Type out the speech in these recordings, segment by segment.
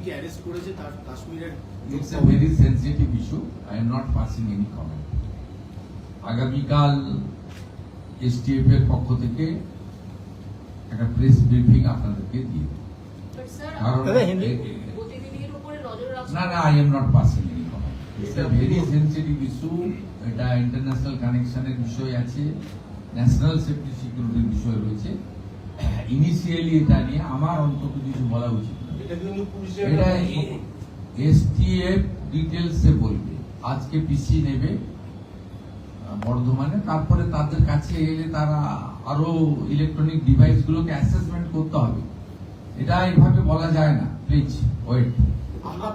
আর্মিকে arrest করেছে তার কাশ্মীরের। It's a very sensitive issue. I am not passing any comment. আগামীকাল এসটিএফ এর পক্ষ থেকে একটা প্রেস ব্রিফিং আপনাদেরকে দিয়ে দেব। না না, I am not passing any comment. It's a very sensitive issue. এটা ইন্টারন্যাশনাল কানেকশনের বিষয় আছে, ন্যাশনাল সেফটি সিকিউরিটির বিষয় রয়েছে। ইনিশিয়ালি এটা নিয়ে আমার অন্তত কিছু বলা উচিত না। এটা এসটিএফ ডিটেলসে বলবে। আজকে পিসি নেবে বর্ধমানে, তারপরে তাদের কাছে এলে তারা আরো ইলেকট্রনিক ডিভাইস গুলোকে অ্যাসেসমেন্ট করতে হবে। এটা এইভাবে বলা যায় না। Please wait. আমরা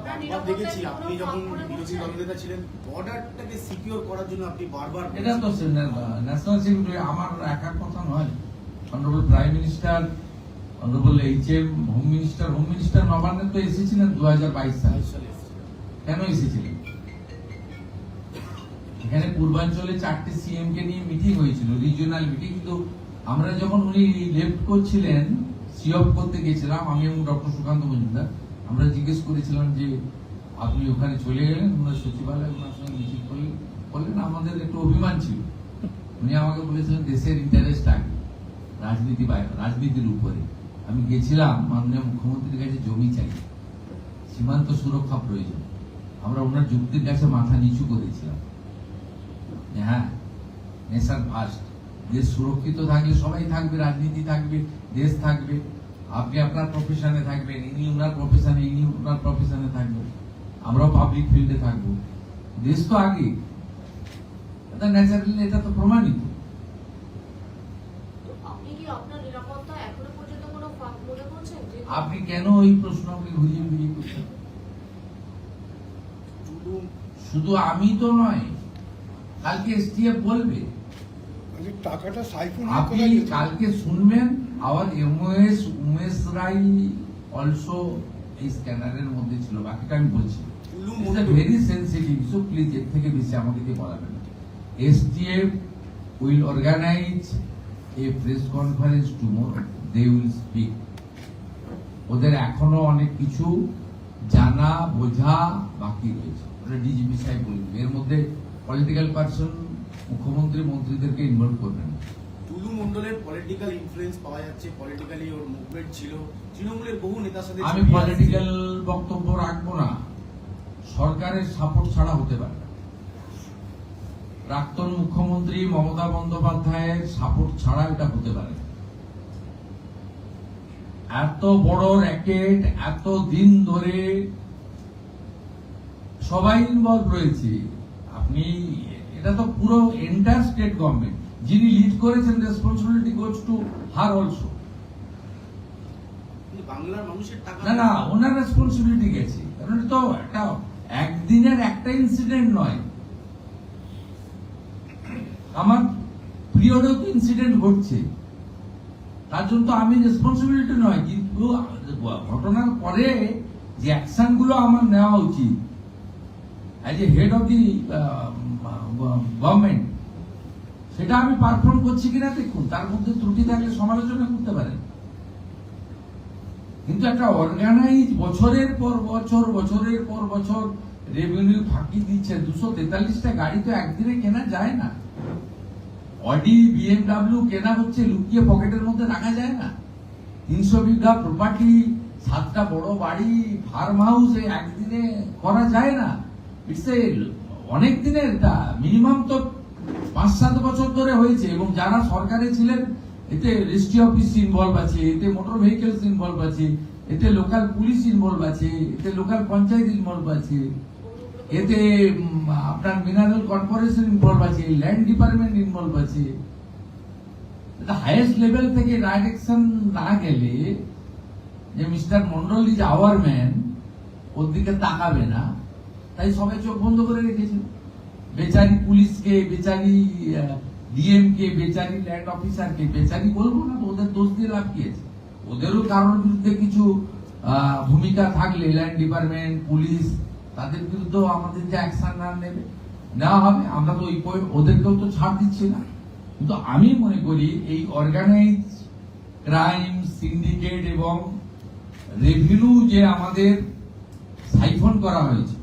দেখেছি আপনি যখন বিরোধী দলনেতা ছিলেন, বর্ডারটাকে সিকিউর করার জন্য আপনি বারবার, এটা তো ন্যাশনাল সিকিউরিটি আমার একার কথা নয়। Honourable prime minister, honourable HM, home minister নবান্নে তো এসেছিলেন 2022 সালে। কেন এসেছিলেন? এখানে পূর্বাঞ্চলে 4টে সিএম কে নিয়ে মিটিং হয়েছিল, রিজিওনাল মিটিং। কিন্তু আমরা যখন উনি লেফট করছিলেন, সিঅপ করতে গেছিলাম আমি এবং ডক্টর সুকান্ত মজুমদার, আমরা জিজ্ঞেস করেছিলাম যে আপনি ওখানে চলে গেলেন, ওনার সচিবালয় ওনার সঙ্গে মিটিং করলেন। আমাদের একটু অভিমান ছিল। উনি আমাকে বলেছিলেন দেশের ইন্টারেস্ট আগে, রাজনীতির উপরে। আমি গেছিলাম মাননীয় মুখ্যমন্ত্রীর কাছে জমি চাই, সীমান্ত সুরক্ষা প্রয়োজন। আমরা ওনার যুক্তির কাছে মাথা নিচু করেছিলাম। হ্যাঁ, নেশার ফার্স্ট, দেশ সুরক্ষিত থাকলে সবাই থাকবে, রাজনীতি থাকবে, দেশ থাকবে। আপনি আপনার প্রফেশনে থাকবেন, ইনি ওনার প্রফেশনে, ইনি ওনার প্রফেশনে থাকবেন, আমরাও পাবলিক ফিল্ডে থাকবো। দেশ তো আগে, এটা ন্যাচারালি, এটা তো প্রমাণিত। আপনি কেন ওই প্রশ্নকে ঘুরিয়ে ঘুরিয়ে করছেন? শুধু আমি তো নয়, কালকে এসটিএফ বলবে। টাকাটা সাইফুল আপনি কালকে শুনবেন। আওয়ার উমেশ রাই অলসো এই স্ক্যানারের মধ্যে ছিল। বাকিটা আমি বলছি, ভেরি সেন্সিটিভ ইস্যু। প্লিজ এর থেকে বেশি আমাকে দিয়ে বলাবেন না। STF will organise a press conference tomorrow. They will speak. ওদের এখনো অনেক কিছু জানা বোঝা বাকি রয়েছে, ওটা ডিজিপি সাহেব বলবেন। এর মধ্যে পলিটিক্যাল পার্সন, মুখ্যমন্ত্রী, মন্ত্রীদেরকে ইনভলভ করবেন। টুলু মন্ডলের পলিটিক্যাল ইনফ্লুয়েন্স পাওয়া যাচ্ছে, পলিটিক্যালি ওর মুভমেন্ট ছিল, তৃণমূলের বহু নেতার সাথে। আমি পলিটিক্যাল বক্তব্য রাখবো না। সরকারের সাপোর্ট ছাড়া হতে পারে না। প্রাক্তন মুখ্যমন্ত্রী মমতা বন্দ্যোপাধ্যায়ের সাপোর্ট ছাড়া এটা হতে পারে না। এত বড় র্যাকেট, এত দিন ধরে সবাই ইনভলভ রয়েছে। আপনি এটা তো পুরো এন্টায়ার স্টেট গভর্নমেন্ট, যিনি লিড করেছেন, responsibility goes to her also. বাংলার মানুষের টাকা না না, ওনার রেসপন্সিবিলিটি গেছে। কারণ তো একটা একদিনের একটা ইনসিডেন্ট নয়, আমার পিরিয়ডেও তো ইনসিডেন্ট ঘটছে। তার জন্য তো আমি রেসপন্সিবিলিটি নয়, কিন্তু ঘটনার পরে যে অ্যাকশন গুলো আমার নেওয়া উচিত as a head of the government, সেটা আমি পারফর্ম করছি কিনা দেখুন। তার মধ্যে ত্রুটি থাকলে সমালোচনা করতে পারেন, কিন্তু একটা অর্গানাইজ বছরের পর বছর রেভিনিউ ফাঁকি দিচ্ছে। 243টা গাড়ি তো একদিনে কেনা যায় না। অডি, বিএমডাব্লিউ কেনা হচ্ছে, লুকিয়ে পকেটের মধ্যে রাখা যায় না। 300 বিঘা প্রপার্টি, 7টা বড় বাড়ি, ফার্ম হাউস একদিনে করা যায় না। ইটস এ অনেক দিনের, মিনিমাম তো 5-7 বছর ধরে হয়েছে। এবং যারা সরকারে ছিলেন, এতে রেজিস্ট্রি অফিস ইনভলভ আছে, এতে মোটর ভেহিকলস ইনভলভ আছে, এতে লোকাল পুলিশ ইনভলভ আছে, এতে লোকাল পঞ্চায়েত ইনভলভ আছে, এতে আপনার মিনারেল কর্পোরেশন ইনভলভ আছে, ল্যান্ড ডিপার্টমেন্ট ইনভলভ আছে। হাইয়েস্ট লেভেল থেকে ডাইরেকশন না গেলে যে mister Mondal is our man, ওর দিকে তাকাবে না, তাই সবাই চোখ বন্ধ করে রেখেছিল। বেচারি পুলিশকে, বেচারি ডিএম কে, বেচারি ল্যান্ড অফিসারকে, বেচারি বলবো না, ওদের দোষ দিয়ে লাভ কি আছে? ওদেরও কারোর বিরুদ্ধে কিছু ভূমিকা থাকলে ল্যান্ড ডিপার্টমেন্ট, পুলিশ, তাদের বিরুদ্ধে আমাদের যে অ্যাকশন নেওয়া হবে, আমরা তো ওদেরকেও তো ছাড় দিচ্ছি না। কিন্তু আমি মনে করি এই অর্গানাইজ ক্রাইম সিন্ডিকেট এবং রেভিনিউ যে আমাদের সাইফন করা হয়েছে,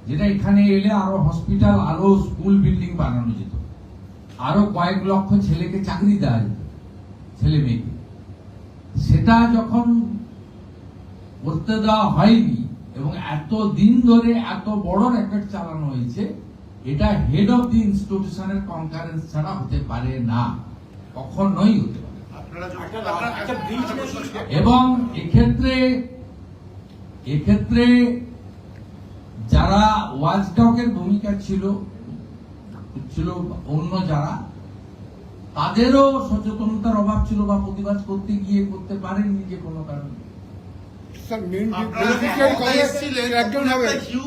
যেটা এখানে এলে আরো হসপিটাল, আরো স্কুল বিল্ডিং বানানো যেত, আরো কয়েক লক্ষ ছেলেকে চাকরি দেওয়া যেত, ছেলে মেয়েকে। সেটা যখন করতে দেওয়া হয়নি এবং এত দিন ধরে এত বড় র্যাকেট চালানো হয়েছে, এটা হেড অফ দি ইনস্টিটিউশনের কনকারেন্স ছাড়া হতে পারে না, কখনোই হতে পারে না। একটা ব্রিজ এবং এক্ষেত্রে যারা ওয়াচডগের ভূমিকা ছিল অন্য যারা, তাদেরও সচেতনতার অভাব ছিল বা প্রতিবাদ করতে গিয়ে করতে পারেননি যে কোনো কারণে। স্যার মেন আপনারা একজন হবে।